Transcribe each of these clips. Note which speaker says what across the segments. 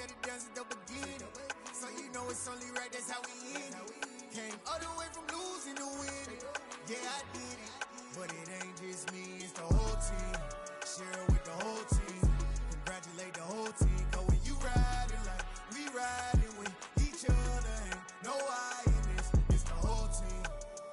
Speaker 1: had to dance at the beginning. So you know it's only right, that's how we end it. Came all the way from losing to winning. Yeah, I did it. But it ain't just me, it's the whole team. Share it with the whole team. Congratulate the whole team. Cause when you riding like we riding with each other, ain't no I in this. It's the whole team.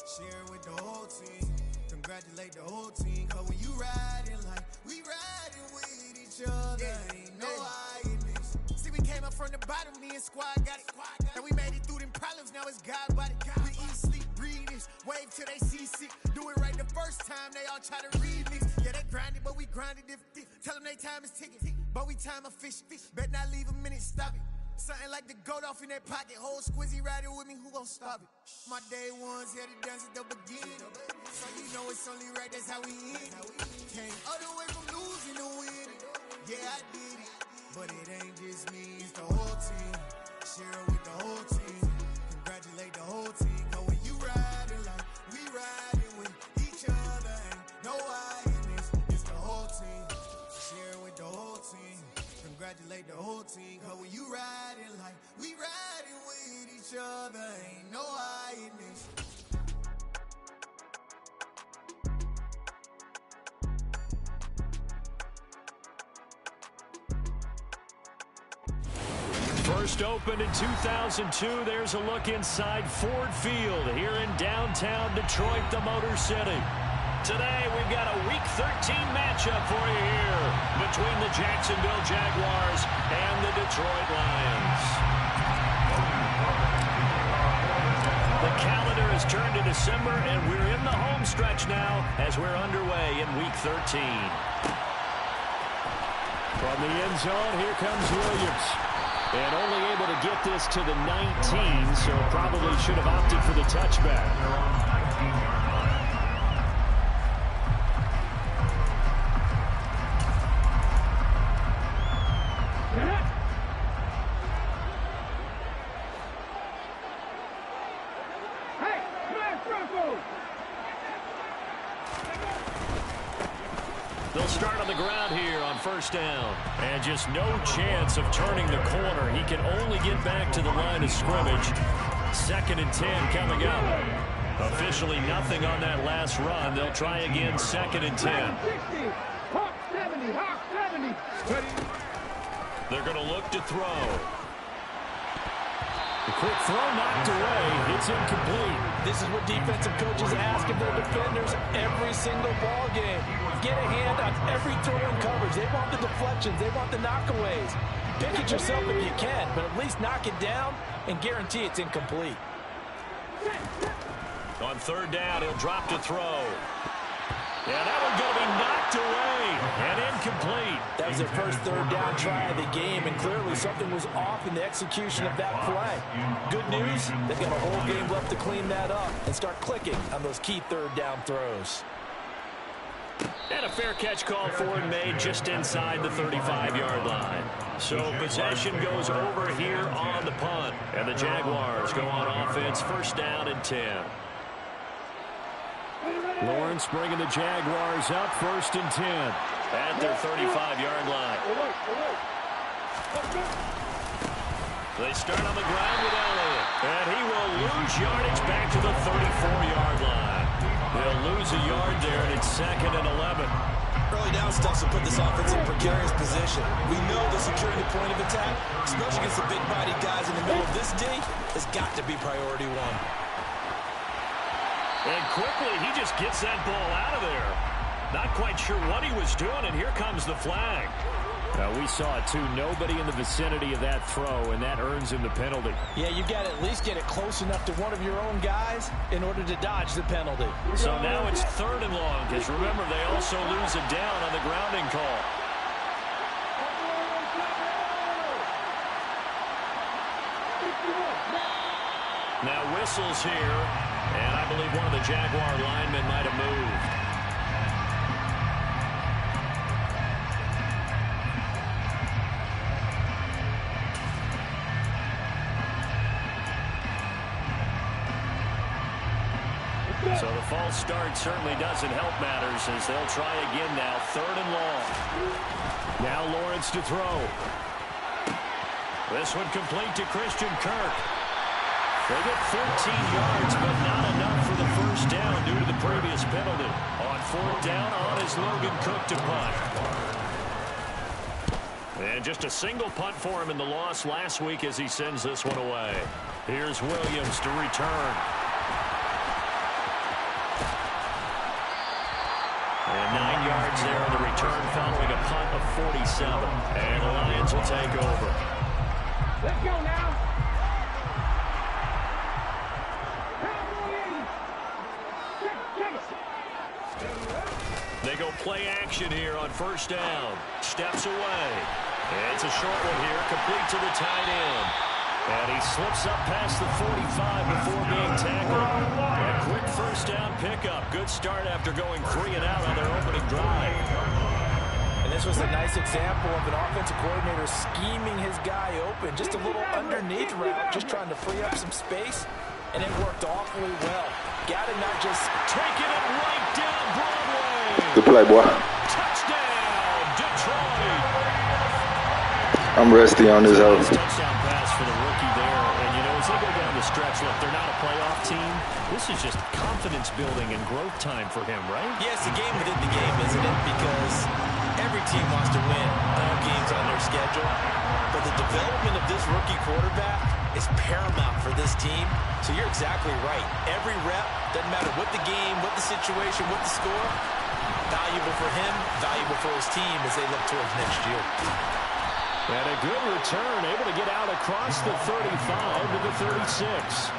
Speaker 1: Share it with the whole team. Congratulate the whole team. Cause when you riding like we riding with each other, ain't no I in this. See, we came up from the bottom, me and squad got it. And we made it through them problems, now it's God body. We eat, sleep, breathe this. Wave till they see sick. Do it right the first time, they all try to remix. Yeah, they grinded, but we grinded if tell them they time is ticking. But we time a fish. Bet not leave a minute, stop it. Something like the goat off in that pocket. Whole squizzy riding with me, who gon' stop it? My day ones had to dance at the beginning. So you know it's only right, that's how we end it. Came all the way from losing to winning. Yeah, I did it. But it ain't just me, it's the whole team. Share it with the whole team. Congratulate the whole team. Cause when you riding like we riding with each other, ain't no I in this. It's the whole team. Share it with the whole team. Congratulate the whole team. Cause when you riding like we riding with each other, ain't no I in this.
Speaker 2: First opened in 2002, there's a look inside Ford Field here in downtown Detroit, the Motor City. Today, we've got a Week 13 matchup for you here between the Jacksonville Jaguars and the Detroit Lions. The calendar has turned to December, and we're in the home stretch now as we're underway in Week 13. From the end zone, here comes Williams. And only able to get this to the 19, so probably should have opted for the touchback. They'll start on the ground here on first down. And just no chance of turning the corner. He can only get back to the line of scrimmage. 2nd and 10 coming up. Officially nothing on that last run. They'll try again 2nd and 10. They're going to look to throw. The quick throw knocked away. It's incomplete.
Speaker 3: This is what defensive coaches ask of their defenders every single ball game. Get a hand on every throw in coverage. They want the deflections. They want the knockaways. Pick it yourself if you can, but at least knock it down and guarantee it's incomplete.
Speaker 2: On 3rd down, he'll drop to throw. Yeah, that one's going to be knocked away and incomplete.
Speaker 3: That was their first 3rd down try of the game, and clearly something was off in the execution of that play. Good news, they've got a whole game left to clean that up and start clicking on those key 3rd down throws.
Speaker 2: And a fair catch called for and made just inside the 35-yard line. So possession goes over here on the punt, and the Jaguars go on offense 1st down and 10. Lawrence bringing the Jaguars up 1st and 10 at their 35-yard line. They start on the ground with Elliott, and he will lose yardage back to the 34-yard line. They'll lose a yard there, and it's 2nd and 11.
Speaker 4: Early down stuff will put this offense in a precarious position. We know the securing the point of attack, especially against the big-bodied guys in the middle of this D, has got to be priority one.
Speaker 2: And quickly, he just gets that ball out of there. Not quite sure what he was doing, and here comes the flag.
Speaker 5: We saw it, too. Nobody in the vicinity of that throw, and that earns him the penalty.
Speaker 3: Yeah, you've got to at least get it close enough to one of your own guys in order to dodge the penalty.
Speaker 2: So now it's 3rd and long, because remember, they also lose it down on the grounding call. Now whistles here, and I believe one of the Jaguar linemen might have moved. So the false start certainly doesn't help matters as they'll try again now, 3rd and long.
Speaker 5: Now Lawrence to throw.
Speaker 2: This one complete to Christian Kirk. They get 13 yards, but not enough for the first down due to the previous penalty. On fourth down, on is Logan Cook to punt. And just a single punt for him in the loss last week as he sends this one away. Here's Williams to return. And 9 yards there on the return following a punt of 47. And the Lions will take over.
Speaker 6: Let's go now.
Speaker 2: They go play action here on first down. Steps away. And it's a short one here, complete to the tight end. And he slips up past the 45 before being tackled. A quick first down pickup. Good start after going 3 and out on their opening drive.
Speaker 3: And this was a nice example of an offensive coordinator scheming his guy open. Just a little underneath route, just trying to free up some space. And it worked awfully well. Got it, not just
Speaker 2: taking it right down Broadway.
Speaker 7: Good play, boy.
Speaker 2: Touchdown, Detroit.
Speaker 7: I'm rusty on this hoe.
Speaker 2: Touchdown pass for the rookie there. And, you know, as they go down the stretch, look, they're not a playoff team. This is just confidence building and growth time for him, right?
Speaker 4: Yes, the game within the game, isn't it? Because every team wants to win all games on their schedule. But the development of this rookie quarterback is paramount for this team. So you're exactly right. Every rep, doesn't matter what the game, what the situation, what the score, valuable for him, valuable for his team as they look towards next year.
Speaker 2: And a good return, able to get out across the 35 to the 36.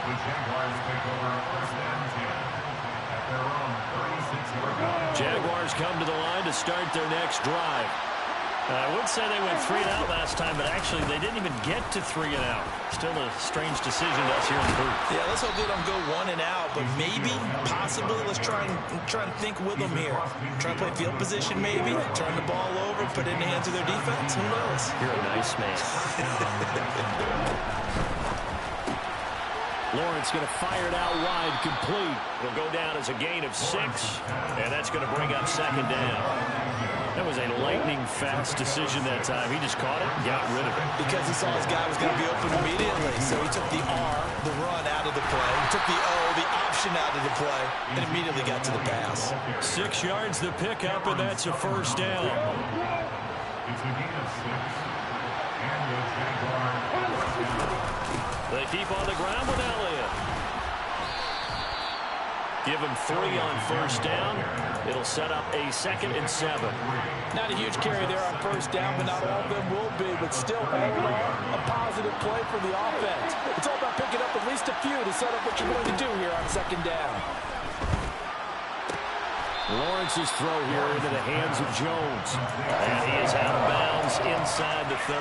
Speaker 2: Jaguars come to the line to start their next drive. I would say they went 3 and out last time, but actually they didn't even get to 3 and out. Still a strange decision to us here in the booth.
Speaker 4: Yeah, let's hope they don't go 1 and out, but maybe, possibly, let's try and think with them here. Try to play field position maybe, turn the ball over, put it in the hands of their defense. Who knows?
Speaker 2: You're a nice man. Lawrence going to fire it out wide, complete. It'll go down as a gain of 6, and that's going to bring up second down. That was a lightning-fast decision that time. He just caught it and got rid of it.
Speaker 4: Because he saw his guy was going to be open immediately. So he took the R, the run, out of the play. He took the O, the option, out of the play, and immediately got to the pass.
Speaker 2: 6 yards the pickup, and that's a first down. They keep on the ground with Elliott. Give him 3 on first down. It'll set up a 2nd and 7.
Speaker 3: not a huge carry there on first down, but not all of them will be. But still, overall, a positive play for the offense. It's all about picking up at least a few to set up what you're going to do here on second down.
Speaker 2: Lawrence's throw here into the hands of Jones. And he is out of bounds inside the 30.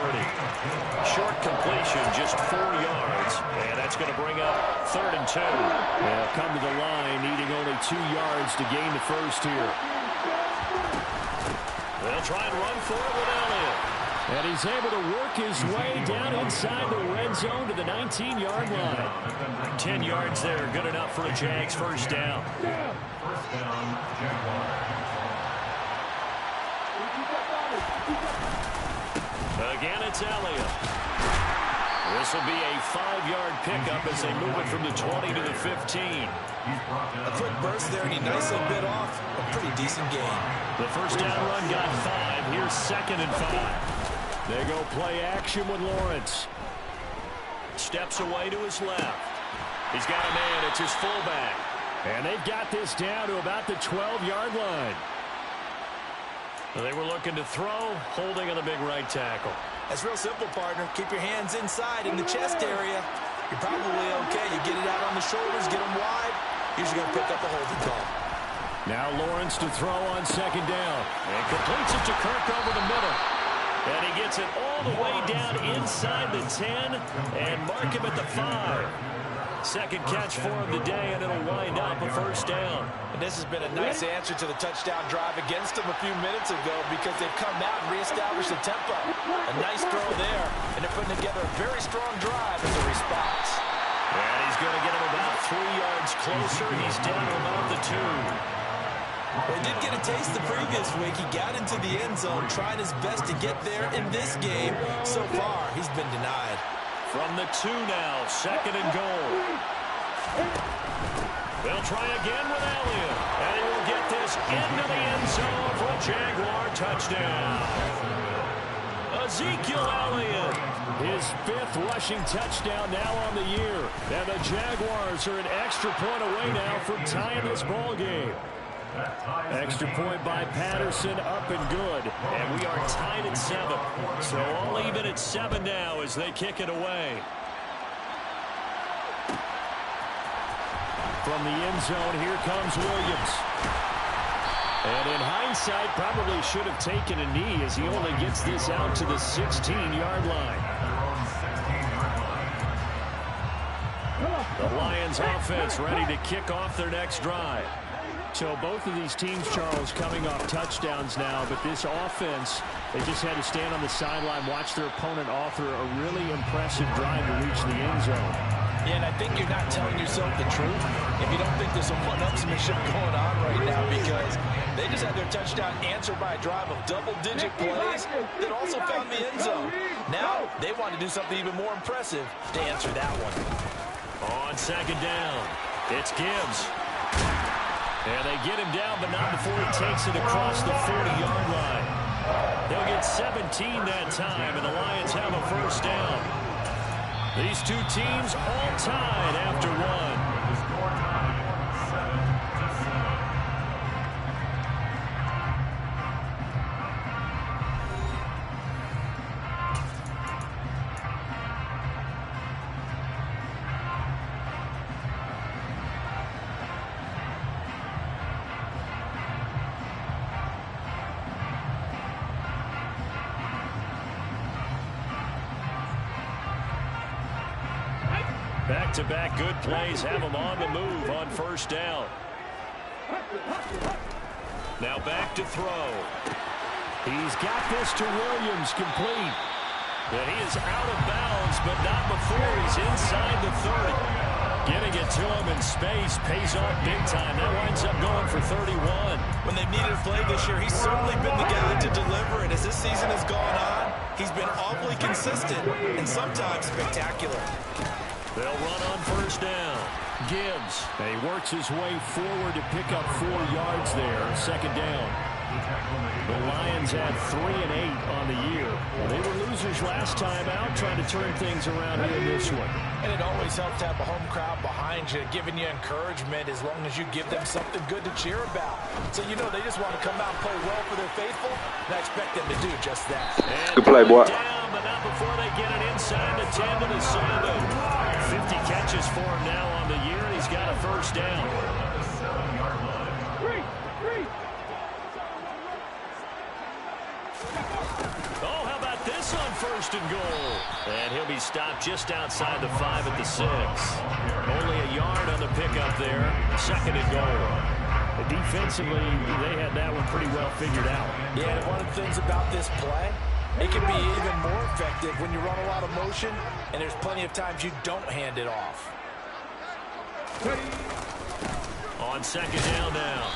Speaker 2: Short completion, just 4 yards. And that's going to bring up 3rd and 2. They'll come to the line, needing only 2 yards to gain the first here. They'll try and run for it with Elliott. And he's able to work his way down inside the red zone to the 19-yard line. 10 yards there, good enough for a Jags first down. Again, it's Elliott. This will be a 5-yard pickup as they move it from the 20 to the 15.
Speaker 4: A quick burst there, and he nicely bit off a pretty decent gain.
Speaker 2: The first down run got 5. Here's 2nd and 5. They go play action with Lawrence. Steps away to his left. He's got a man. It's his fullback. And they've got this down to about the 12-yard line. They were looking to throw, holding on the big right tackle.
Speaker 4: That's real simple, partner. Keep your hands inside in the chest area. You're probably okay. You get it out on the shoulders, get them wide. Usually going to pick up a holding call.
Speaker 2: Now Lawrence to throw on 2nd down. And completes it to Kirk over the middle. And he gets it all the way down inside the 10 and mark him at the 5. Second catch for him today, and it'll wind up a first down.
Speaker 3: And this has been a nice answer to the touchdown drive against them a few minutes ago because they've come out and reestablished the tempo. A nice throw there, and they're putting together a very strong drive as a response.
Speaker 2: And he's going to get him about 3 yards closer. He's down to about the 2.
Speaker 4: Well, he did get a taste the previous week. He got into the end zone, trying his best to get there in this game. So far, he's been denied.
Speaker 2: From the 2 now, 2nd and goal. They'll try again with Elliott. And he will get this into the end zone for a Jaguar touchdown. Ezekiel Elliott, his 5th rushing touchdown now on the year. And the Jaguars are an extra point away now from tying this ball game. Extra point by Patterson, up and good. And we are tied at 7. So all even at 7 now as they kick it away. From the end zone, here comes Williams. And in hindsight, probably should have taken a knee as he only gets this out to the 16-yard line. The Lions offense ready to kick off their next drive. So both of these teams, Charles, coming off touchdowns now, but this offense, they just had to stand on the sideline, watch their opponent offer a really impressive drive to reach the end zone.
Speaker 3: Yeah, and I think you're not telling yourself the truth if you don't think there's some one-upsmanship going on right now, because they just had their touchdown answered by a drive of double-digit plays that also found the end zone. Now they want to do something even more impressive to answer that one.
Speaker 2: On 2nd down, it's Gibbs. And they get him down, but not before he takes it across the 40-yard line. They'll get 17 that time, and the Lions have a 1st down. These two teams all tied after 1. Back-to-back good plays have them on the move on 1st down. Now back to throw. He's got this to Williams, complete. And he is out of bounds, but not before he's inside the 30. Getting it to him in space pays off big time. That winds up going for 31.
Speaker 4: When they've needed a play this year, he's certainly been the guy to deliver. And as this season has gone on, he's been awfully consistent and sometimes spectacular.
Speaker 2: They'll run on 1st down. Gibbs. And he works his way forward to pick up 4 yards there. 2nd down. The Lions had 3 and 8 on the year. Well, they were losers last time out, trying to turn things around here in this one.
Speaker 3: And it always helps to have a home crowd behind you, giving you encouragement as long as you give them something good to cheer about. So, you know, they just want to come out and play well for their faithful, and I expect them to do just that.
Speaker 2: And
Speaker 7: good play, boy.
Speaker 2: Down, but not before they get it inside the 10 to the 7. 50 catches for him now on the year. He's got a 1st down. Oh, how about this on 1st and goal? And he'll be stopped just outside the 5 at the 6. Only a yard on the pickup there. 2nd and goal. Defensively, they had that one pretty well figured out.
Speaker 3: Yeah, and one of the things about this play, it can be even more effective when you run a lot of motion, and there's plenty of times you don't hand it off.
Speaker 2: On 2nd down now,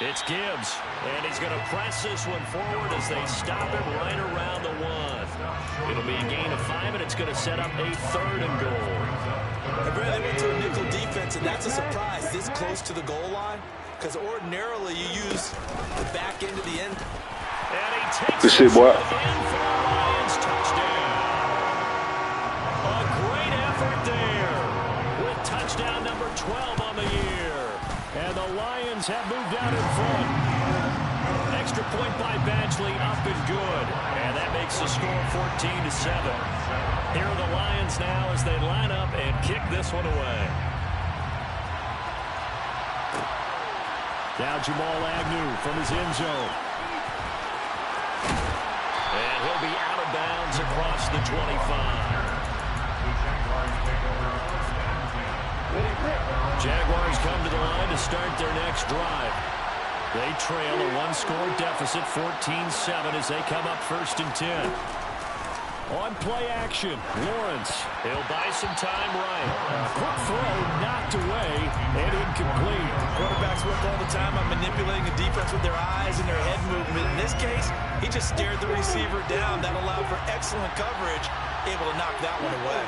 Speaker 2: it's Gibbs, and he's going to press this one forward as they stop him right around the 1. It'll be a gain of 5, and it's going to set up a 3rd and goal.
Speaker 4: They went to a nickel defense, and that's a surprise this close to the goal line, because ordinarily you use the back end of the end.
Speaker 2: And he takes
Speaker 7: good shit, boy.
Speaker 2: in for a Lions touchdown. A great effort there with touchdown number 12 on the year. And the Lions have moved out in front. Extra point by Badgley, up and good. And that makes the score 14 to 7. Here are the Lions now as they line up and kick this one away. Now Jamal Agnew from his end zone. And he'll be out of bounds across the 25. Jaguars come to the line to start their next drive. They trail a 1-score deficit, 14-7, as they come up 1st and 10. On play action, Lawrence. He'll buy some time right. Quick throw knocked away and incomplete.
Speaker 3: Quarterbacks work all the time on manipulating the defense with their eyes and their head movement. In this case, he just stared the receiver down. That allowed for excellent coverage, able to knock that one away.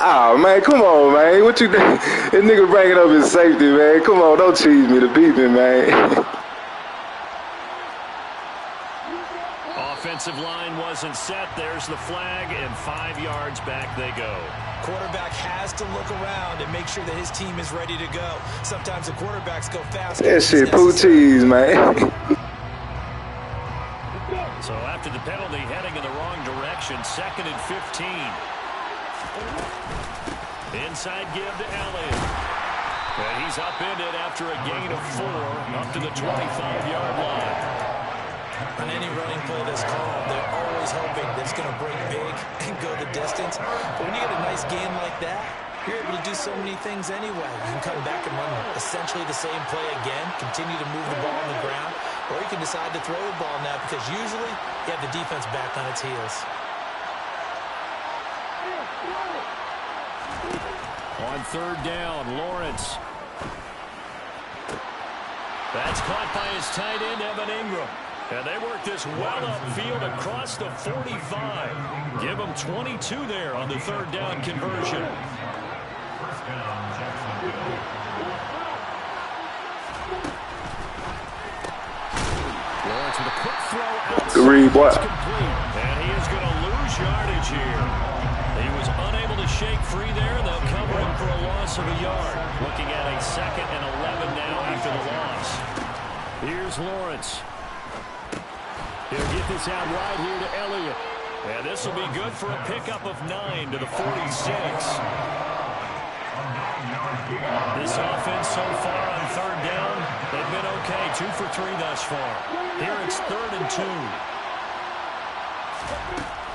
Speaker 7: Oh, man, come on, man. What you doing? This nigga bringing up his safety, man. Come on, don't cheese me to beat me, man.
Speaker 2: Offensive line wasn't set. There's the flag, and 5 yards back they go.
Speaker 3: Quarterback has to look around and make sure that his team is ready to go. Sometimes the quarterbacks go fast.
Speaker 7: That shit poo cheese, man.
Speaker 2: So after the penalty, heading in the wrong direction, 2nd and 15. Inside give to Elliott. And he's upended after a gain of 4 up to the 25-yard line.
Speaker 3: On any running play that's called, they're always hoping that it's going to break big and go the distance. But when you get a nice game like that, you're able to do so many things anyway. You can come back and run essentially the same play again, continue to move the ball on the ground, or you can decide to throw the ball now because usually you have the defense back on its heels.
Speaker 2: On 3rd down, Lawrence. That's caught by his tight end, Evan Ingram. And they work this well upfield across the 45. Give them 22 there on the 3rd down conversion. Lawrence with a quick throw outside.
Speaker 7: Good read, boy.
Speaker 2: And he is going to lose yardage here. He was unable to shake free there. They'll cover him for a loss of a yard. Looking at a 2nd and 11 now after the loss. Here's Lawrence. He'll get this out right here to Elliott. And this will be good for a pickup of 9 to the 46. This offense so far on 3rd down, they've been okay. 2 for 3 thus far. Here it's 3rd and 2.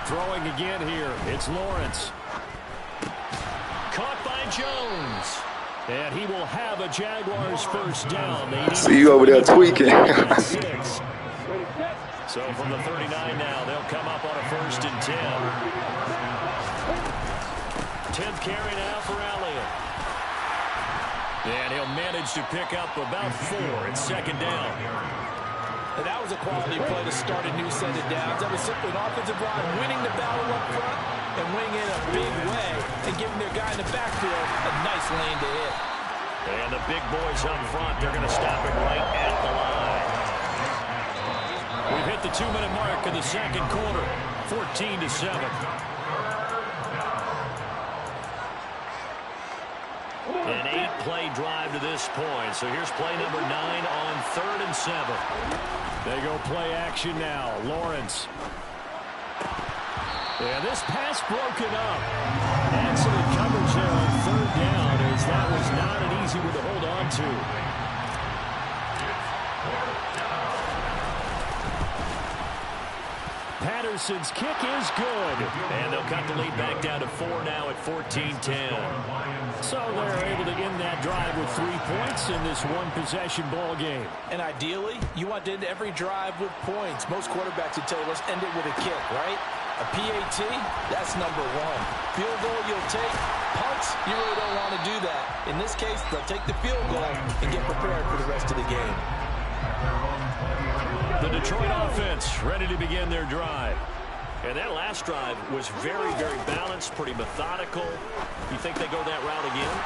Speaker 2: Throwing again here. It's Lawrence. Caught by Jones. And he will have a Jaguars 1st down.
Speaker 7: See you over there tweaking.
Speaker 2: So from the 39 now, they'll come up on a 1st and 10. 10th carry now for Elliott. And he'll manage to pick up about 4 at 2nd down.
Speaker 3: And that was a quality play to start a new set of downs. That was simply an offensive line winning the battle up front and winning in a big way and giving their guy in the backfield a nice lane to hit.
Speaker 2: And the big boys up front, they're going to stop him right at the line. We've hit the 2-minute mark in the 2nd quarter, 14-7. An 8-play drive to this point. So here's play number 9 on 3rd and 7. They go play action now. Lawrence. Yeah, this pass broken up. Excellent coverage there on 3rd down, as that was not an easy one to hold on to. Patterson's kick is good. And they'll cut the lead back down to 4 now at 14-10. So they're able to end that drive with 3 points in this one-possession ball game.
Speaker 3: And ideally, you want to end every drive with points. Most quarterbacks would tell you, let's end it with a kick, right? A PAT, that's number 1. Field goal you'll take. Punts, you really don't want to do that. In this case, they'll take the field goal and get prepared for the rest of the game.
Speaker 2: The Detroit offense ready to begin their drive. And that last drive was very, very balanced, pretty methodical. You think they go that route again?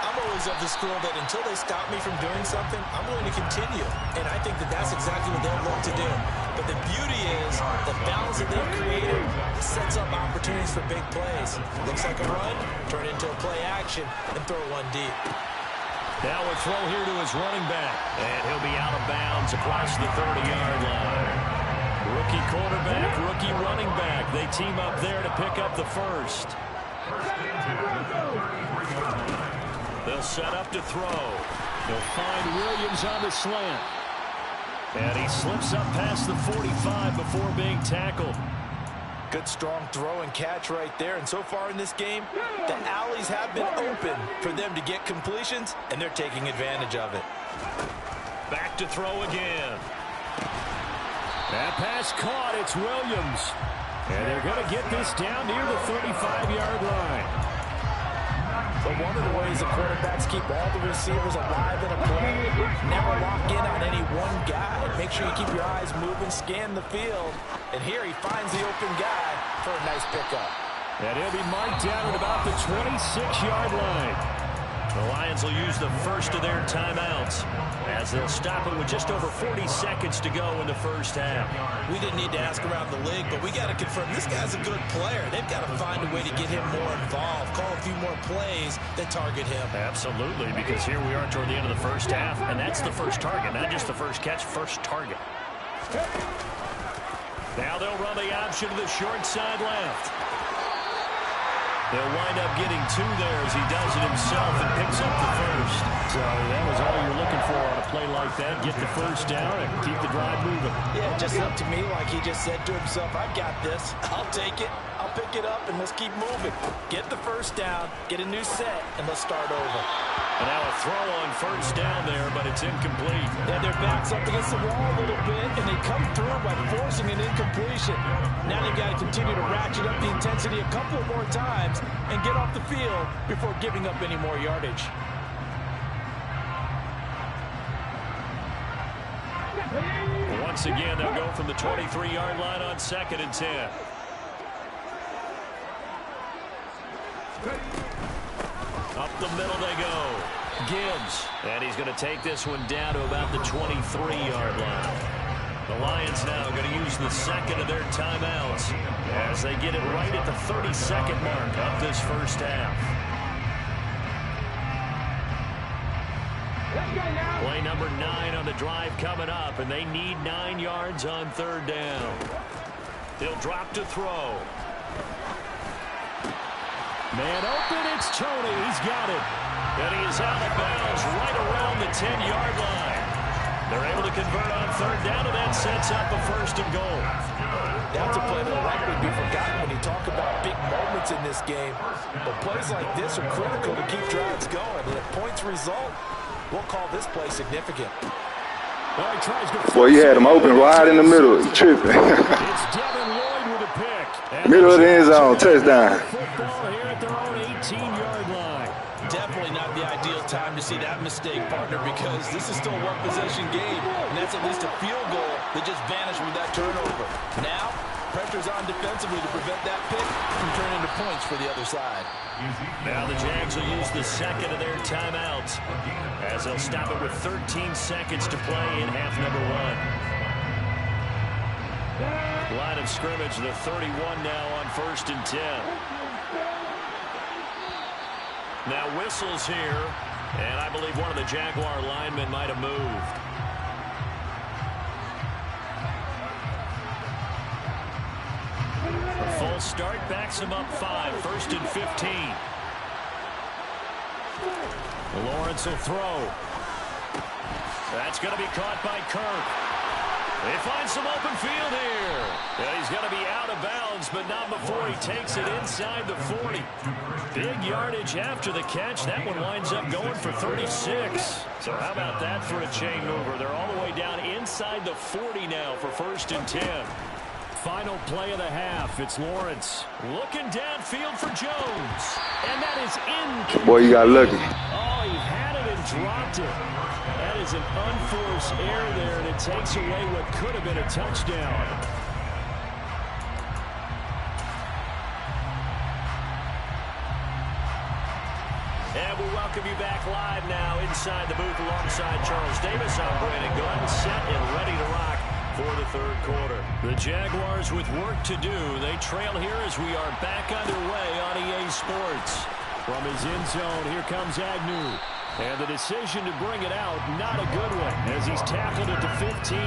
Speaker 3: I'm always of the school that until they stop me from doing something, I'm willing to continue. And I think that that's exactly what they'll look to do. But the beauty is the balance that they've created sets up opportunities for big plays. Looks like a run, turn into a play action, and throw one deep.
Speaker 2: Now a throw here to his running back. And he'll be out of bounds across the 30-yard line. Rookie quarterback, rookie running back. They team up there to pick up the 1st. They'll set up to throw. They'll find Williams on the slant. And he slips up past the 45 before being tackled.
Speaker 3: Good strong throw and catch right there. And so far in this game, the alleys have been open for them to get completions, and they're taking advantage of it.
Speaker 2: Back to throw again. That pass caught. It's Williams. And they're going to get this down near the 35-yard line.
Speaker 3: So one of the ways the quarterbacks keep all the receivers alive in a play, never lock in on any one guy. Make sure you keep your eyes moving, scan the field. And here he finds the open guy for a nice pickup.
Speaker 2: And he'll be marked down at about the 26-yard line. The Lions will use the first of their timeouts as they'll stop it with just over 40 seconds to go in the first half.
Speaker 4: We didn't need to ask around the league, but we got to confirm this guy's a good player. They've got to find a way to get him more involved, call a few more plays that target him.
Speaker 2: Absolutely, because here we are toward the end of the first half, and that's the first target, not just the first catch, first target. Now they'll run the option to the short side left. They'll wind up getting two there as he does it himself and picks up the first. So that was all you're looking for on a play like that. Get the first down and keep the drive moving.
Speaker 3: Yeah, it just looked to me like he just said to himself, I got this. I'll take it. I'll pick it up, and let's keep moving. Get the first down, get a new set, and let's start over.
Speaker 2: And now a throw on first down there, but it's incomplete.
Speaker 3: Yeah, their back's up against the wall a little bit, and they come through by forcing an incompletion. Now they've got to continue to ratchet up the intensity a couple more times and get off the field before giving up any more yardage.
Speaker 2: Once again, they'll go from the 23-yard line on 2nd and 10. Up the middle they go. Gibbs. And he's going to take this one down to about the 23-yard line. The Lions now going to use the second of their timeouts as they get it right at the 30-second mark of this first half. Play number 9 on the drive coming up, and they need 9 yards on 3rd down. He'll drop to throw. Man open, it's Tony. He's got it. And he is out of bounds right around the 10-yard line. They're able to convert on 3rd down, and that sets up a 1st and goal.
Speaker 3: That's a play that will likely be forgotten when you talk about big moments in this game. But plays like this are critical to keep drives going. And if points result, we'll call this play significant.
Speaker 7: Boy, you had him open right in the middle. He's tripping.
Speaker 2: It's Devin Lloyd with a pick.
Speaker 7: Middle of the end zone, touchdown.
Speaker 2: Football here at their own 18-yard line.
Speaker 4: Definitely not the ideal time to see that mistake, partner, because this is still a one-possession game, and that's at least a field goal that just vanished with that turnover. Now, pressure's on defensively to prevent that pick from turning into points for the other side.
Speaker 2: Now the Jags will use the second of their timeouts as they'll stop it with 13 seconds to play in half number 1. Line of scrimmage, the 31 now on 1st and 10. Now whistles here, and I believe one of the Jaguar linemen might have moved. A full start backs him up 5, 1st and 15. Lawrence will throw. That's going to be caught by Kirk. They find some open field here. Yeah, he's going to be out of bounds, but not before he takes it inside the 40. Big yardage after the catch. That one winds up going for 36. So how about that for a chain mover? They're all the way down inside the 40 now for 1st and 10. Final play of the half. It's Lawrence looking downfield for Jones. And that is incomplete.
Speaker 7: Boy, you got lucky.
Speaker 2: Oh, he had it and dropped it. That is an unforced error there, and it takes away what could have been a touchdown. And we welcome you back live now inside the booth alongside Charles Davis. I'm Brandon Glenn, set and ready to rock for the 3rd quarter. The Jaguars with work to do. They trail here as we are back underway on EA Sports. From his end zone, here comes Agnew. And the decision to bring it out, not a good one, as he's tackled at the 15.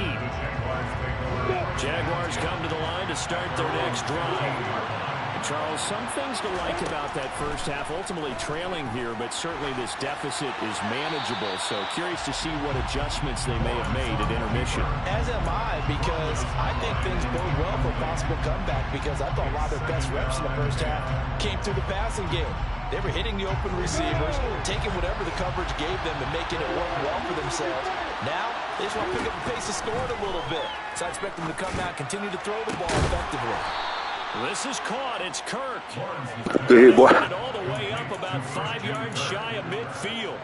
Speaker 2: Jaguars come to the line to start their next drive. Charles, some things to like about that first half. Ultimately trailing here, but certainly this deficit is manageable. So curious to see what adjustments they may have made at intermission.
Speaker 3: As am I, because I think things bode well for a possible comeback, because I thought a lot of their best reps in the first half came through the passing game. They were hitting the open receivers, taking whatever the coverage gave them and making it work well for themselves. Now, they just want to pick up the pace of scoring a little bit. So I expect them to come out and continue to throw the ball effectively.
Speaker 2: This is caught. It's Kirk.
Speaker 7: Good hit, boy.
Speaker 2: All the way up about 5 yards shy of midfield.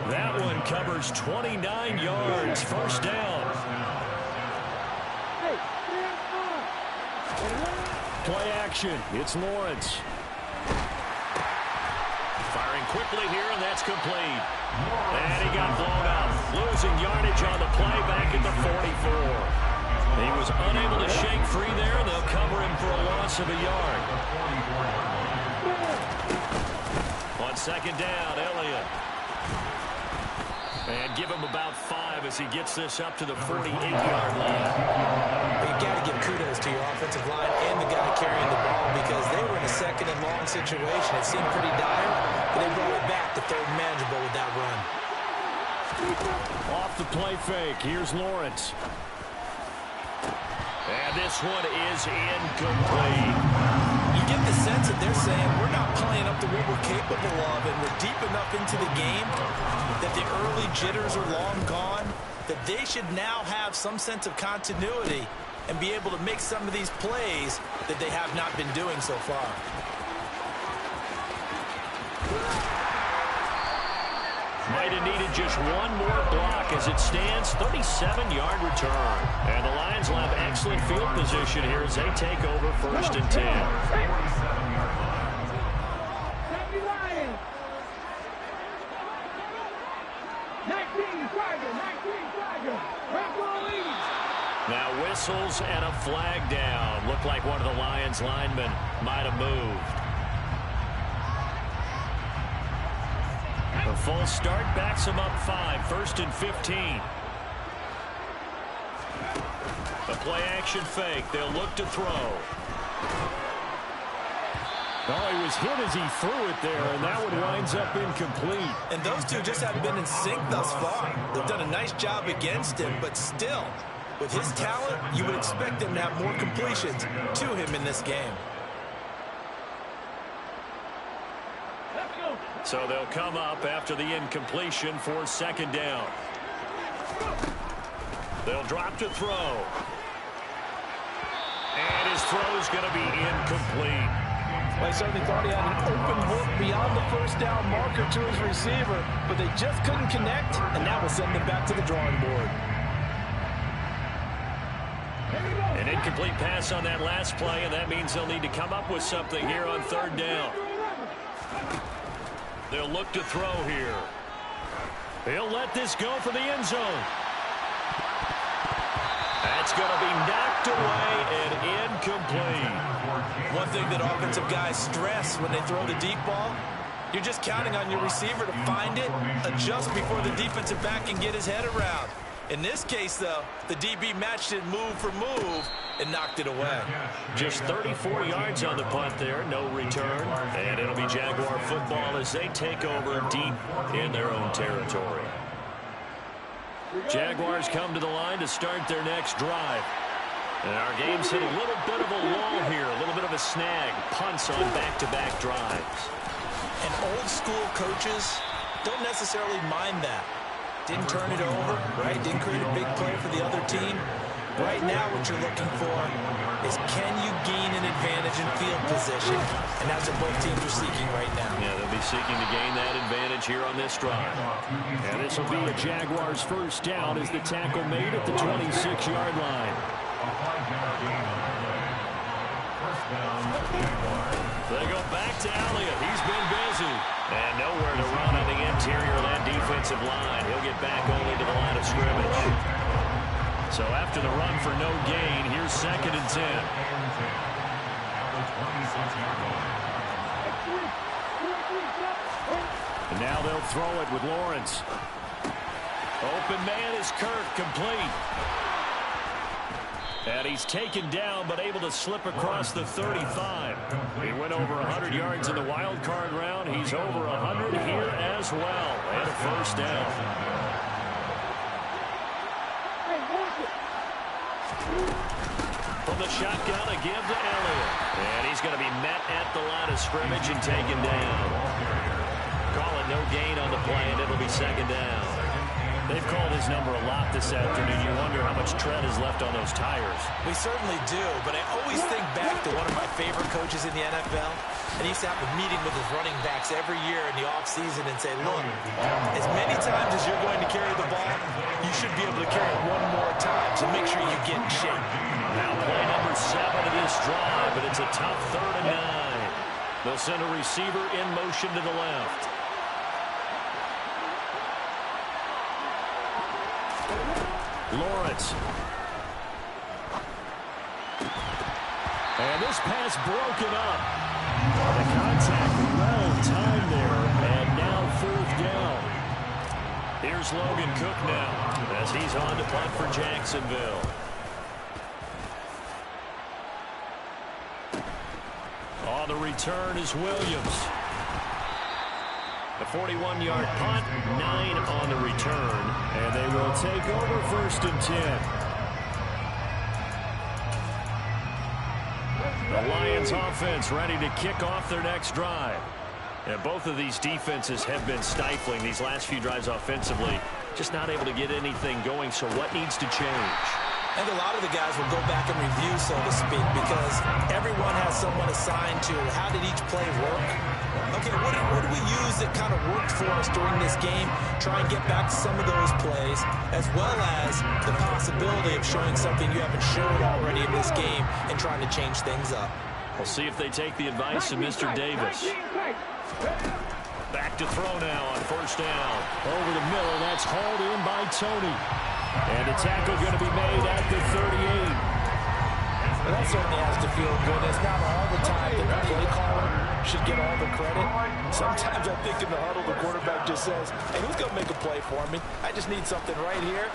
Speaker 2: That one covers 29 yards. First down. Play action. It's Lawrence. Firing quickly here, and that's complete. And he got blown up. Losing yardage on the play back at the 44. He was unable to shake free there. They'll cover him for a loss of a yard. On second down, Elliott. And give him about 5 as he gets this up to the 48-yard line.
Speaker 3: You've got to give kudos to your offensive line and the guy carrying the ball because they were in a second and long situation. It seemed pretty dire, but they brought it back to third and manageable with that run.
Speaker 2: Off the play fake. Here's Lawrence. And this one is incomplete.
Speaker 3: You get the sense that they're saying we're not playing up to what we're capable of, and we're deep enough into the game that the early jitters are long gone, that they should now have some sense of continuity and be able to make some of these plays that they have not been doing so far.
Speaker 2: Might have needed just one more block as it stands, 37-yard return. And the Lions will have excellent field position here as they take over first and 10. Now whistles and a flag down. Looked like one of the Lions linemen might have moved. A full start backs him up 5, first and 15. A play action fake. They'll look to throw. Oh, he was hit as he threw it there, and that one winds up incomplete.
Speaker 3: And those two just haven't been in sync thus far. They've done a nice job against him, but still, with his talent, you would expect him to have more completions to him in this game.
Speaker 2: So they'll come up after the incompletion for second down. They'll drop to throw. And his throw's going to be incomplete.
Speaker 3: Well, he certainly thought he had an open look beyond the first down marker to his receiver, but they just couldn't connect, and that will send them back to the drawing board.
Speaker 2: An incomplete pass on that last play, and that means they'll need to come up with something here on third down. They'll look to throw here. He'll let this go for the end zone. That's going to be knocked away and incomplete.
Speaker 3: One thing that offensive guys stress when they throw the deep ball, you're just counting on your receiver to find it, adjust before the defensive back can get his head around. In this case, though, the DB matched it move for move and knocked it away.
Speaker 2: Just 34 yards on the punt there, no return. And it'll be Jaguar football as they take over deep in their own territory. Jaguars come to the line to start their next drive. And our game's hit a little bit of a lull here, a little bit of a snag. Punts on back-to-back drives.
Speaker 3: And old school coaches don't necessarily mind that. Didn't turn it over, right? Didn't create a big play for the other team. Right now what you're looking for is can you gain an advantage in field position? And that's what both teams are seeking right now.
Speaker 2: Yeah, they'll be seeking to gain that advantage here on this drive. And this will be a Jaguars first down as the tackle made at the 26-yard line. They go back to Elliott. He's been busy. And nowhere to run on the interior of that defensive line. He'll get back only to the line of scrimmage. So after the run for no gain, here's second and 10. And now they'll throw it with Lawrence. Open man is Kirk, complete. And he's taken down, but able to slip across the 35. He went over 100 yards in the wild card round. He's over 100 here as well. And a first down. From the shotgun, a give to Elliott. And he's going to be met at the line of scrimmage and taken down. Call it no gain on the play, and it'll be second down. They've called his number a lot this afternoon. You wonder how much tread is left on those tires.
Speaker 4: We certainly do, but I always think back to one of my favorite coaches in the NFL, and he used to have a meeting with his running backs every year in the offseason and say, look, as many times as you're going to carry the ball, you should be able to carry it one more time, so make sure you get in shape.
Speaker 2: Now play number 7 of this drive, but it's a tough 3rd and 9. They'll send a receiver in motion to the left. Lawrence. And this pass broken up. The contact well timed there, and now 4th down. Here's Logan Cook now as he's on to punt for Jacksonville. On the return is Williams. A 41-yard punt, 9 on the return, and they will take over 1st and 10. The Lions offense ready to kick off their next drive. And both of these defenses have been stifling these last few drives offensively. Just not able to get anything going, so what needs to change?
Speaker 4: I think a lot of the guys will go back and review, so to speak, because everyone has someone assigned to how did each play work. Okay, what do we use that kind of worked for us during this game? Try and get back to some of those plays, as well as the possibility of showing something you haven't shown already in this game and trying to change things up.
Speaker 2: We'll see if they take the advice of Mr. Davis. Back to throw now on 1st down. Over the middle, that's hauled in by Tony. And the tackle going to be made at the 38.
Speaker 3: Well, that certainly has to feel good. It's not all the time that the play caller should get all the credit. Sometimes I think in the huddle, the quarterback just says, hey, who's going to make a play for me? I just need something right here.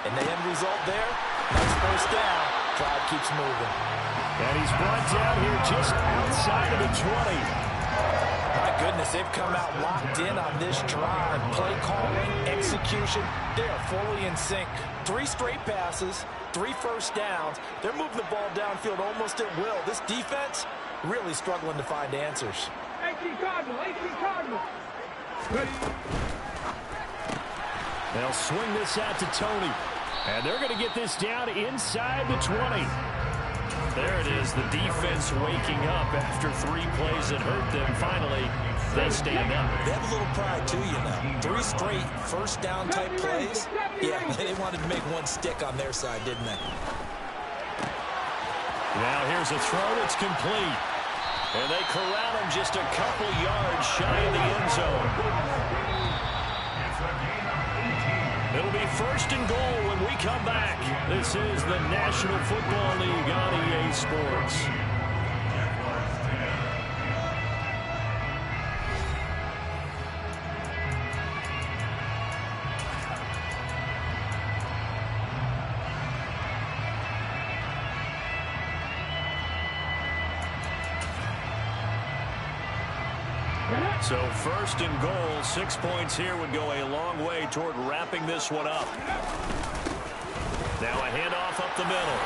Speaker 3: And the end result there, nice 1st down. Drive keeps moving.
Speaker 2: And he's brought down here just outside of the 20.
Speaker 3: My goodness, they've come out locked in on this drive. Play calling, execution, they are fully in sync. 3 straight passes, 3 1st downs. They're moving the ball downfield almost at will. This defense really struggling to find answers.
Speaker 6: Cardinal.
Speaker 2: They'll swing this out to Tony. And they're going to get this down inside the 20. There it is, the defense waking up after 3 plays that hurt them. Finally, they stand up.
Speaker 4: They have a little pride, too, you know. 3 straight 1st down type plays. Yeah, they wanted to make one stick on their side, didn't they?
Speaker 2: Now here's a throw that's complete. And they corral him just a couple yards shy of the end zone. It'll be 1st and goal when we come back. This is the National Football League on EA Sports. So 1st and goal, 6 points here would go a long way toward wrapping this one up. Now a handoff up the middle.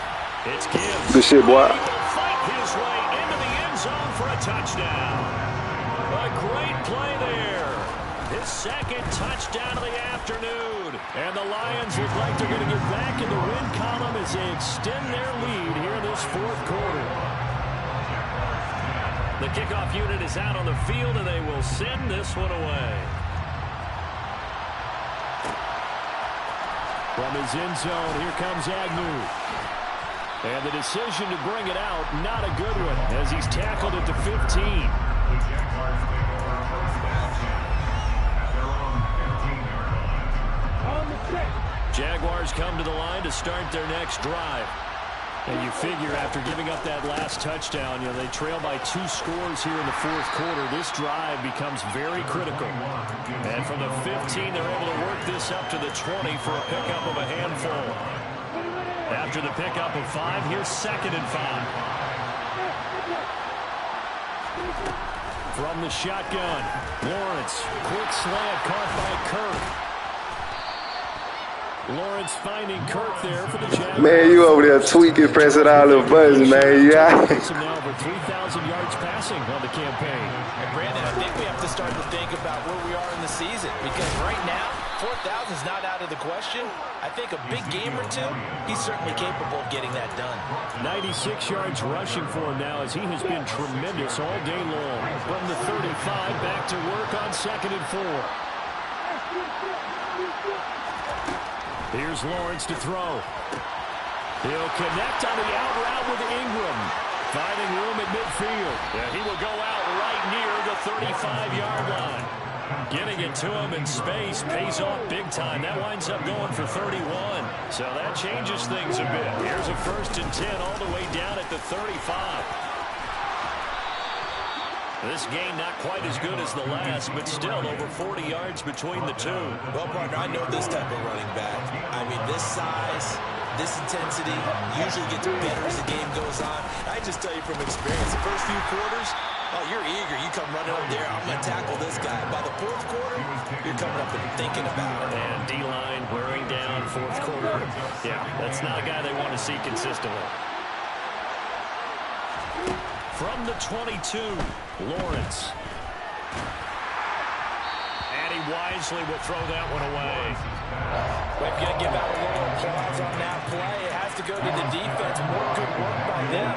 Speaker 2: It's Gibbs.
Speaker 7: Good shit, boy.
Speaker 2: He will fight his way into the end zone for a touchdown. A great play there. His 2nd touchdown of the afternoon. And the Lions look like they're going to get back in the win column as they extend their lead here in this 4th quarter. The kickoff unit is out on the field, and they will send this one away. From his end zone, here comes Agnew. And the decision to bring it out, not a good one, as he's tackled at the 15. Jaguars come to the line to start their next drive. And you figure after giving up that last touchdown, they trail by 2 scores here in the 4th quarter. This drive becomes very critical. And from the 15, they're able to work this up to the 20 for a pickup of a handful. After the pickup of 5, here's 2nd and 5. From the shotgun, Lawrence, quick slant caught by Kirk. Lawrence finding Kirk there for the Jaguars.
Speaker 7: Man, you over there tweaking, pressing all the buttons, man. Yeah.
Speaker 2: Now over 3,000 yards passing on the campaign.
Speaker 3: And Brandon, I think we have to start to think about where we are in the season, because right now 4,000 is not out of the question. I think a big game or two, he's certainly capable of getting that done.
Speaker 2: 96 yards rushing for him now as he has been tremendous all day long. From the 35, back to work on 2nd and 4. Here's Lawrence to throw. He'll connect on the out route with Ingram. Finding room at midfield. Yeah, he will go out right near the 35-yard line. Getting it to him in space pays off big time. That winds up going for 31. So that changes things a bit. Here's a 1st and 10 all the way down at the 35. This game not quite as good as the last, but still over 40 yards between the two.
Speaker 4: Well, partner, I know this type of running back. I mean, this size, this intensity usually gets better as the game goes on. I just tell you from experience, the first few quarters, oh, you're eager. You come running up there. I'm going to tackle this guy. By the 4th quarter, you're coming up and thinking about it.
Speaker 2: And D-line wearing down 4th quarter. Yeah, that's not a guy they want to see consistently. From the 22, Lawrence. And he wisely will throw that one away.
Speaker 3: We've got to give out a little applause on that play. It has to go to the defense. More good work by them.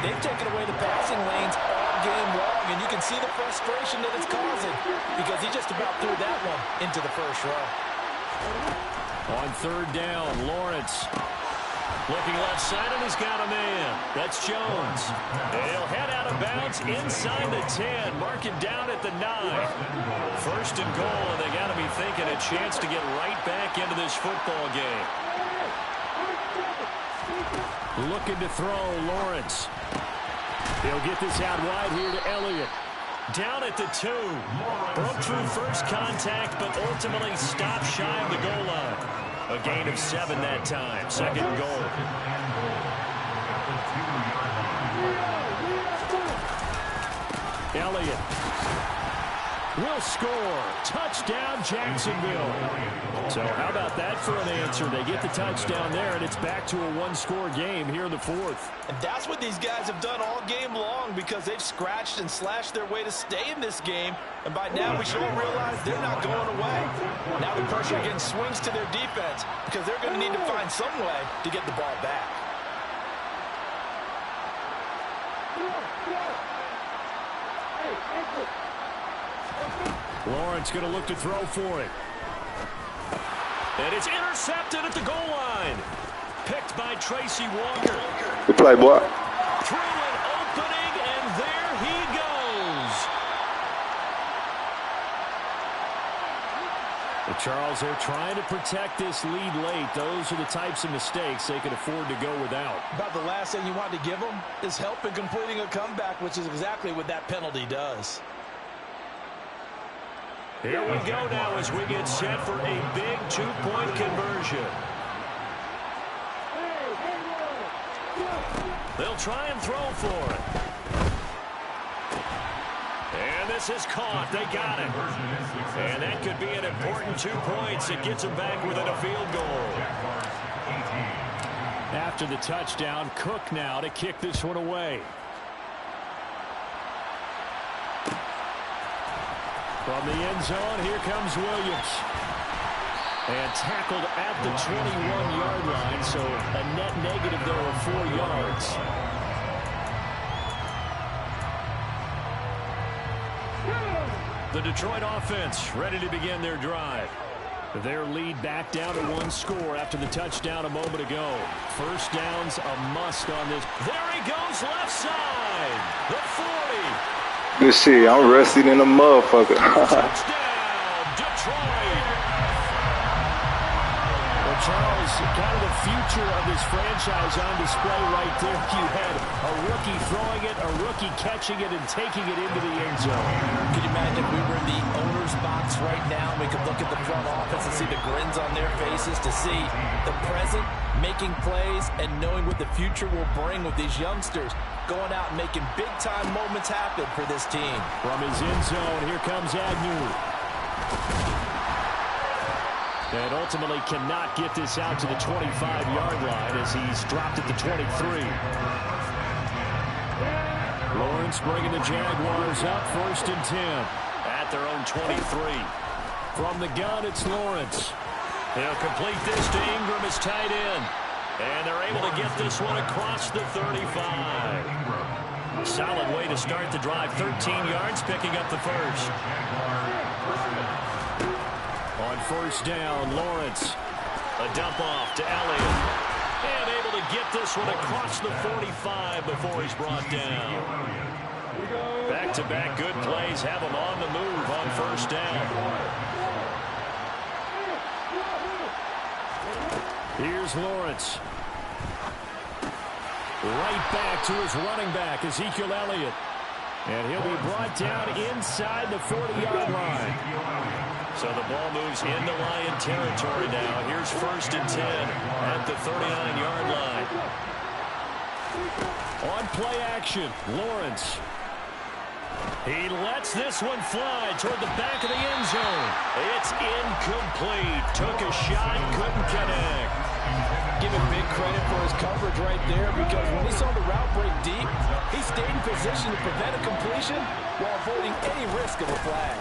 Speaker 3: They've taken away the passing lanes all game long, and you can see the frustration that it's causing because he just about threw that one into the first row.
Speaker 2: On 3rd down, Lawrence. Looking left side, and he's got a man. That's Jones. He'll head out of bounds inside the 10. Mark it down at the 9. 1st and goal, and they got to be thinking a chance to get right back into this football game. Looking to throw, Lawrence. He'll get this out wide here to Elliott. Down at the 2. Broke through first contact, but ultimately stopped shy of the goal line. A gain of 7 that time. 2nd and goal. Elliott will score. Touchdown, Jacksonville. So how about that for an answer? They get the touchdown there, and it's back to a 1-score game here in the 4th.
Speaker 3: And that's what these guys have done all game long because they've scratched and slashed their way to stay in this game. And by now, we should all realize they're not going away. Now the pressure again swings to their defense because they're going to need to find some way to get the ball back.
Speaker 2: Lawrence going to look to throw for it. And it's intercepted at the goal line. Picked by Tracy Walker.
Speaker 7: Good play, boy.
Speaker 2: Through an opening, and there he goes. But Charles, they're trying to protect this lead late. Those are the types of mistakes they can afford to go without.
Speaker 3: About the last thing you want to give them is help in completing a comeback, which is exactly what that penalty does.
Speaker 2: Here we go now as we get set for a big 2-point conversion. They'll try and throw for it. And this is caught. They got it. And that could be an important 2 points. It gets them back within a field goal. After the touchdown, Cook now to kick this one away. From the end zone, here comes Williams. And tackled at the 21-yard line, so a net negative there of 4 yards. The Detroit offense ready to begin their drive. Their lead back down to 1 score after the touchdown a moment ago. First down's a must on this. There he goes, left side. The 40.
Speaker 7: Good shit. I'm rusty than a motherfucker.
Speaker 2: Touchdown, Detroit. Well, Charles, kind of the future of this franchise on display right there. You had a rookie throwing it, a rookie catching it, and taking it into the end zone.
Speaker 3: Could you imagine if we were in the owner's box right now, we could look at the front office and see the grins on their faces, to see the present making plays and knowing what the future will bring with these youngsters going out and making big-time moments happen for this team.
Speaker 2: From his end zone, here comes Agnew. And ultimately cannot get this out to the 25-yard line as he's dropped at the 23. Lawrence bringing the Jaguars up 1st and 10 at their own 23. From the gun, it's Lawrence. He'll complete this to Ingram as tight end. And they're able to get this one across the 35. Solid way to start the drive. 13 yards, picking up the first. On first down, Lawrence. A dump off to Elliott. And able to get this one across the 45 before he's brought down. Back-to-back good plays have him on the move on first down. Here's Lawrence. Right back to his running back, Ezekiel Elliott. And he'll be brought down inside the 40-yard line. So the ball moves into Lion territory now. Here's first and 10 at the 39-yard line. On play action, Lawrence. He lets this one fly toward the back of the end zone. It's incomplete. Took a shot, couldn't connect.
Speaker 3: Give him big credit for his coverage right there, because when he saw the route break deep, he stayed in position to prevent a completion while avoiding any risk of a flag.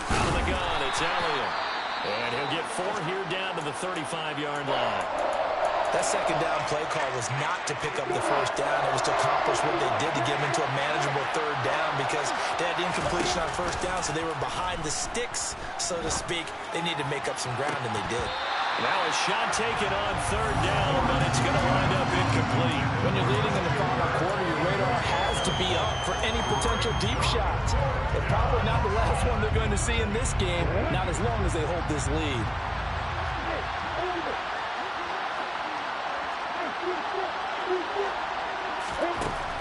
Speaker 2: Out of the gun, it's Elliott. And he'll get 4 here down to the 35-yard line.
Speaker 4: That second down play call was not to pick up the first down. It was to accomplish what they did to get them into a manageable third down, because they had incompletion on first down, so they were behind the sticks, so to speak. They needed to make up some ground, and they did.
Speaker 2: Now a shot taken on third down, but it's going to wind up incomplete.
Speaker 3: When you're leading in the final quarter, your radar has to be up for any potential deep shots. But probably not the last one they're going to see in this game, not as long as they hold this lead.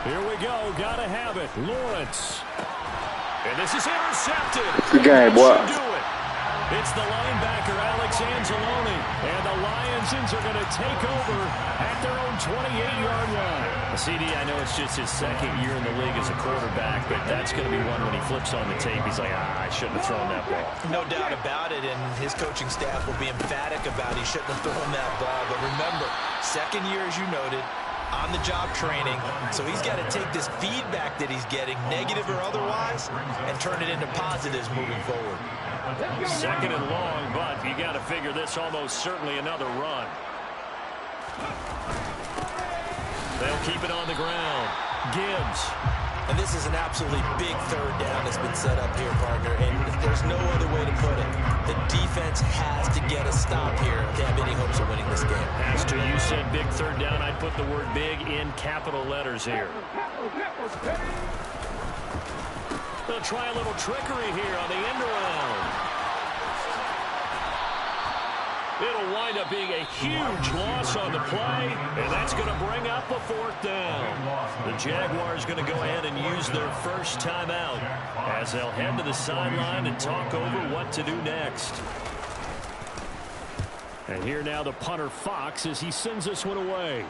Speaker 2: Here we go. Got to have it. Lawrence. And this is intercepted.
Speaker 7: Good game, boy.
Speaker 2: It's the linebacker, Alex Anzalone. And the Lions are going to take over at their own 28-yard line. CD, I know it's just his second year in the league as a quarterback, but that's going to be one when he flips on the tape. He's like, I shouldn't have thrown that ball.
Speaker 4: No doubt about it, and his coaching staff will be emphatic about he shouldn't have thrown that ball. But remember, second year, as you noted, on-the-job training, so he's got to take this feedback that he's getting, negative or otherwise, and turn it into positives moving forward.
Speaker 2: Second and long, but you got to figure this almost certainly another run. They'll keep it on the ground. Gibbs.
Speaker 4: And this is an absolutely big third down that's been set up here, partner, and there's no other way to put it. The defense has to get a stop here if they have any hopes of winning this game.
Speaker 2: Pastor, you said big third down. I'd put the word big in capital letters here. They'll try a little trickery here on the end around. It'll wind up being a huge loss on the play, and that's going to bring up a fourth down. The Jaguars going to go ahead and use their first timeout as they'll head to the sideline and talk over what to do next. And here now the punter, Fox, as he sends this one away.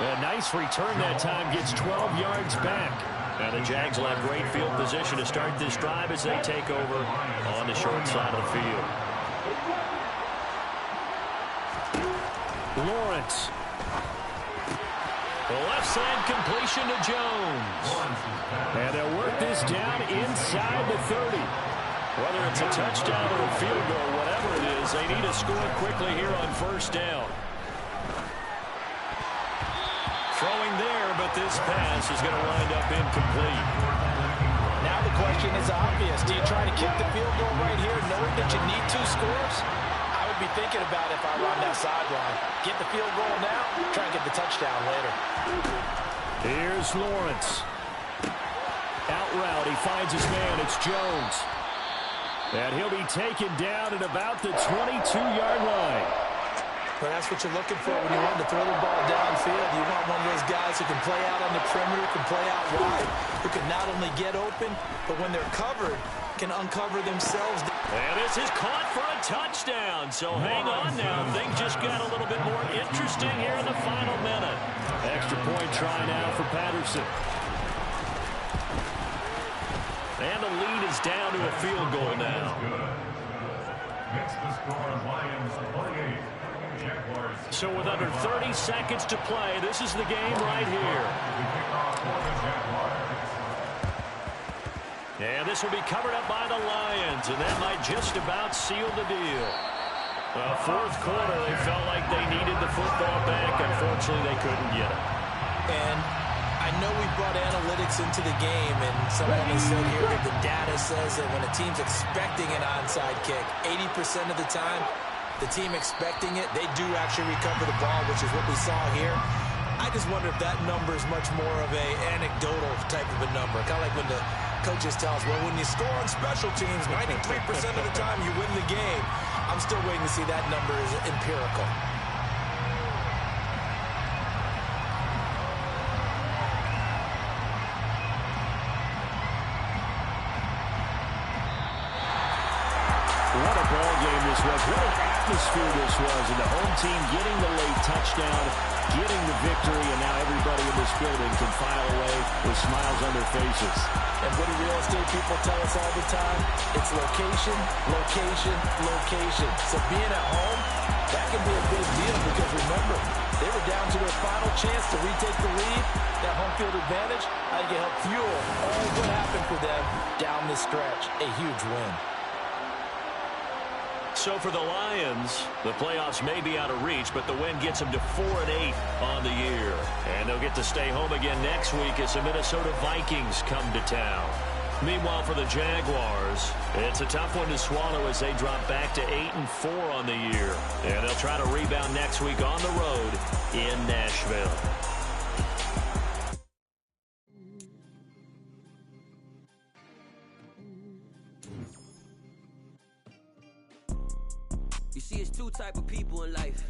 Speaker 2: A nice return that time, gets 12 yards back. Now the Jags will have great field position to start this drive as they take over on the short side of the field. Lawrence. The left side completion to Jones. And they'll work this down inside the 30. Whether it's a touchdown or a field goal, whatever it is, they need to score quickly here on first down. Throwing there, but this pass is going to wind up incomplete.
Speaker 3: Now the question is obvious. Do you try to kick the field goal right here knowing that you need 2 scores? I would be thinking about it if I were on that sideline. Get the field goal now, try and get the touchdown later.
Speaker 2: Here's Lawrence. Out route, he finds his man. It's Jones. And he'll be taken down at about the 22-yard line.
Speaker 4: But that's what you're looking for when you want to throw the ball downfield. You want one of those guys who can play out on the perimeter, can play out wide, who can not only get open, but when they're covered, can uncover themselves.
Speaker 2: And this is caught for a touchdown. So hang on now. Things just got a little bit more interesting here in the final minute. Extra point try now for Patterson. And the lead is down to a field goal now.
Speaker 8: Makes the score Lions 48,
Speaker 2: So with under 30 seconds to play, this is the game right here. And this will be covered up by the Lions, and that might just about seal the deal. Fourth quarter, they felt like they needed the football back. Unfortunately, they couldn't get it.
Speaker 4: And I know we brought analytics into the game, and someone has said here that the data says that when a team's expecting an onside kick, 80% of the time, the team expecting it, they do actually recover the ball, which is what we saw here. I just wonder if that number is much more of a anecdotal type of a number. Kind of like when the coaches tell us, well, when you score on special teams, 93% of the time you win the game. I'm still waiting to see that number is empirical.
Speaker 2: What a ball game this was. What an atmosphere this was. And the home team getting the late touchdown, getting the victory, and now everybody in this building can file away with smiles on their faces.
Speaker 3: And what do real estate people tell us all the time? It's location, location, location. So being at home, that can be a big deal because remember, they were down to their final chance to retake the lead. That home field advantage, I think it helped fuel all what happened for them down the stretch. A huge win.
Speaker 2: So for the Lions, the playoffs may be out of reach, but the win gets them to 4-8 on the year. And they'll get to stay home again next week as the Minnesota Vikings come to town. Meanwhile, for the Jaguars, it's a tough one to swallow as they drop back to 8-4 on the year. And they'll try to rebound next week on the road in Nashville.
Speaker 8: You see, it's two type of people in life.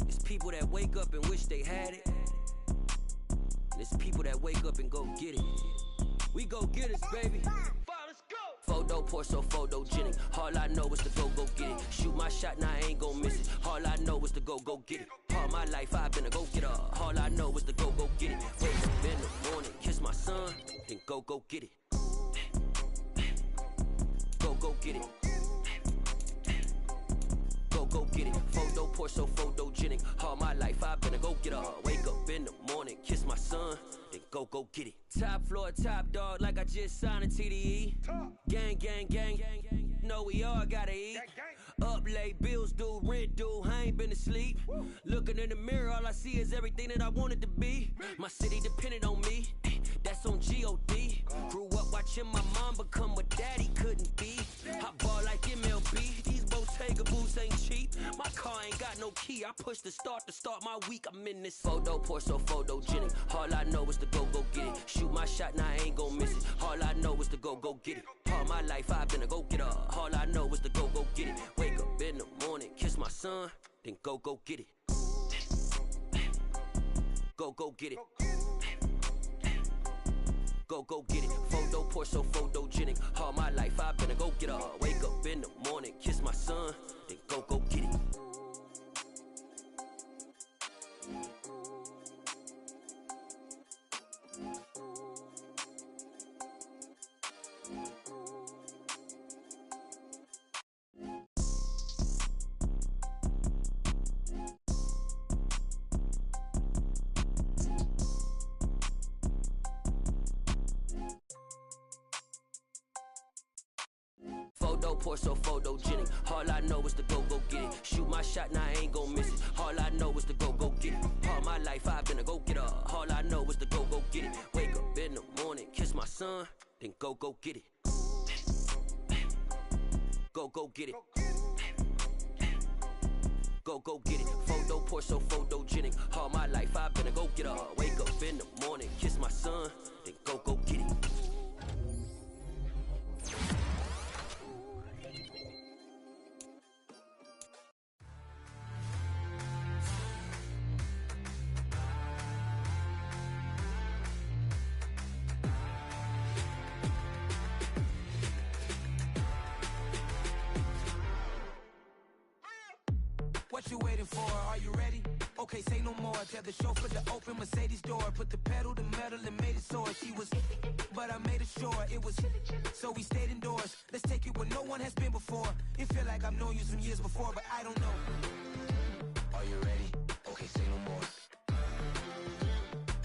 Speaker 8: It's people that wake up and wish they had it. And it's people that wake up and go get it. We go get it, baby. Let's go. Photo pour so photogenic. All I know is to go get it. Shoot my shot, now I ain't gon' miss it. All I know is to go get it. All my life I've been a go-getter. All I know is to go get it. Wake up in the morning, kiss my son, then go get it. Go get it. Go get it. Photo pour so photogenic. All my life I've been a go-getter. Wake up in the morning, kiss my son, then go get it. Top floor, top dog, like I just signed a TDE. Gang, gang, gang, gang, gang. Know we all gotta eat. Up late, bills due, rent due, I ain't been asleep. Looking in the mirror, all I see is everything that I wanted to be. My city depended on me, that's on G.O.D. Grew up watching my mom become what daddy couldn't be. I ball like MLB, these Bottega boots ain't cheap. My car ain't got no key, I push the start to start my week. I'm in this photo pour so photogenic. All I know is to go get it. Shoot my shot, now I ain't gon' miss it. All I know is to go get it. All my life I've been a go-getter. All I know is to go get it. Wake up in the morning, kiss my son, then go get it. Go get it. Go get it. Photo pour so photogenic. All my life I've been a go-getter. Wake up in the morning, kiss my son, then go get it. Photo pour so photogenic. All I know is to go get it. Shoot my shot, now I ain't gon' miss it. All I know is to go get it. All my life I've been a go-getter. All I know is to go get it. Wake up in the morning, kiss my son, then go get it. Go get it. Go get it. Photo pour so photogenic. All my life I've been a go-getter. Wake up in the morning, kiss my son, then go get it.
Speaker 9: What you waiting for? Are you ready? Okay, say no more. Tell the chauffeur to open Mercedes door. Put the pedal to metal and made it soar. She was, but I made it sure it was. So we stayed indoors. Let's take it where no one has been before. It feel like I've known you some years before, but I don't know. Are you ready? Okay, say no more.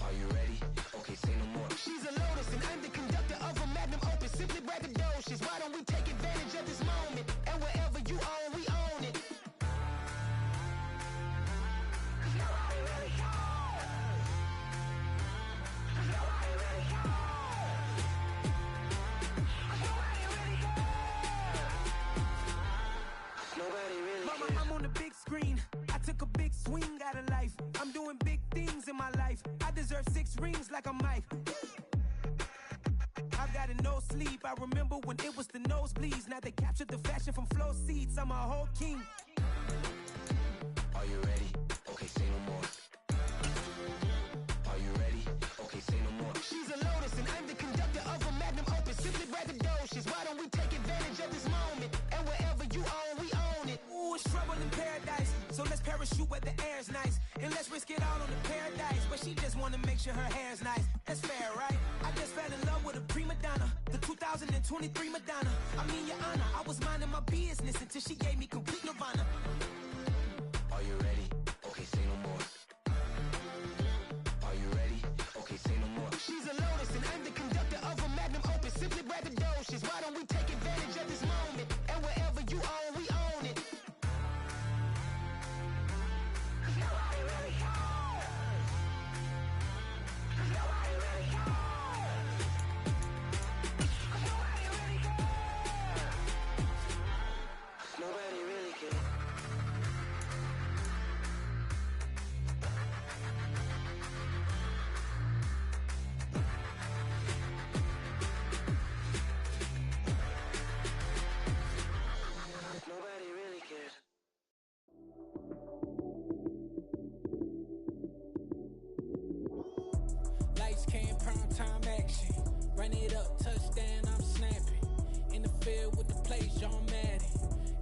Speaker 9: Are you ready? Okay, say no more. She's a Lotus and I'm the conductor of a Magnum Opus. Simply braggadocious. Why don't we take advantage of this moment? And wherever you own, we own it. Mama, I'm on the big screen. I took a big swing out of life. I'm doing big things in my life. I deserve 6 rings like a Mike. I've got no sleep. I remember when it was the nosebleeds. Now they captured the fashion from flow seats. I'm a whole king. Are you ready? Okay, say no more. Are you ready? Okay, say no more. She's a Lotus and I'm the conductor of a Magnum Opus. Simply braggadocious. Why don't we take advantage of this moment? And wherever you own, we own it. Ooh, it's trouble in paradise. So let's parachute where the air's nice. And let's risk it all on the paradise. But she just wanna make sure her hair's nice. That's fair, right? I just fell in love with a prima donna. The 2023 Madonna. I mean, your honor, I was minding my business until she gave me complete nirvana. Are you ready? Okay, say no more. Are you ready? Okay, say no more. She's a Lotus and I'm the conductor of a Magnum Opus. Simply braggadocious. Why don't we take advantage of this moment? And wherever you own, we own it. Nobody really cares. Nobody really cares. Lights came, prime time action. Run it up, touchdown, I'm snapping. In the field with the plays, John Madden.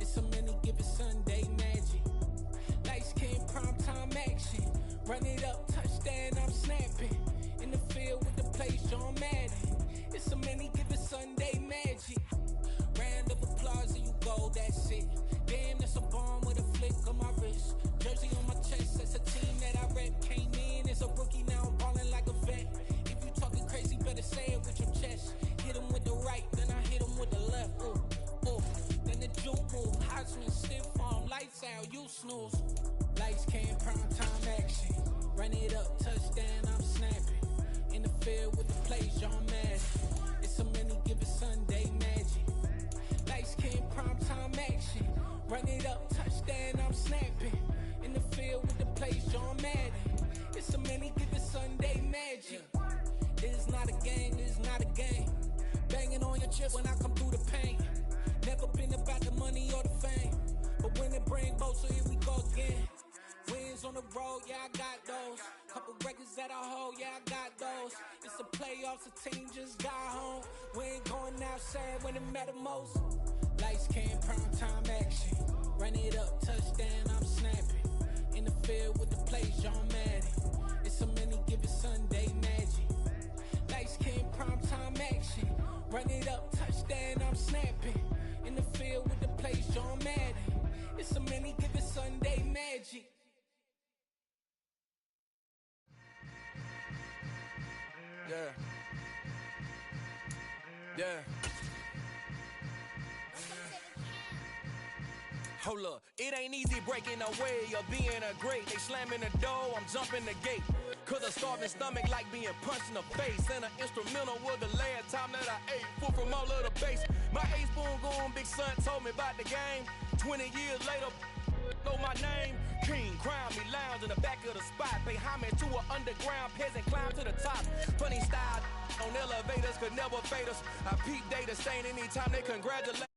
Speaker 9: It's so many, give it Sunday magic. Lights came, prime time action. Run it up, touchdown, I'm snapping. In the field with the plays, John Madden. It's so many, give it Sunday magic. Round of applause and you go, that's it. Damn, that's a bomb with a flick on my wrist. Jersey on my chest, that's a team that I rep. Came in as a rookie, now I'm ballin' like a vet. If you talking crazy, better say it with your chest. Hit him with the right, then I hit him with the left. Ooh, ooh. Then the juke move, Heisman, stiff arm, lights out, you snooze. Lights came, prime time action. Run it up, touchdown, I'm snapping. In the field with the plays, John Madden. It's so many, give it Sunday magic. Lights came, prime time action. Run it up, touchdown, I'm snapping. In the field with the plays, John Madden. It's so many, give it Sunday magic. This is not a game, this is not a game. Banging on your chest when I come through the pain. Never been about the money or the fame. But when it bring both, so here we go again. Wins on the road, yeah, I got those. Couple records that I hold, yeah, I got those. It's the playoffs, the team just got home. We ain't going outside when it matter most. Lights came, prime time action. Run it up, touchdown, I'm snapping. In the field with the plays, John Madden. It's so many, give it Sunday magic. Lights came, prime time action. Run it up, touchdown, I'm snapping. In the field with the plays, John Madden. It's so many, give it Sunday magic. Yeah. Yeah. Hold up, it ain't easy breaking away or being a great. They slamming the door, I'm jumping the gate. Cause a starving stomach like being punched in the face. And an instrumental was the last time that I ate. Full from all of the bass. My ace spoon going, big son told me about the game. 20 years later, know my name. King, crown me, lounge in the back of the spot. Pay homage to an underground peasant, climb to the top. Funny style on elevators could never fade us. I peep data stain anytime they congratulate.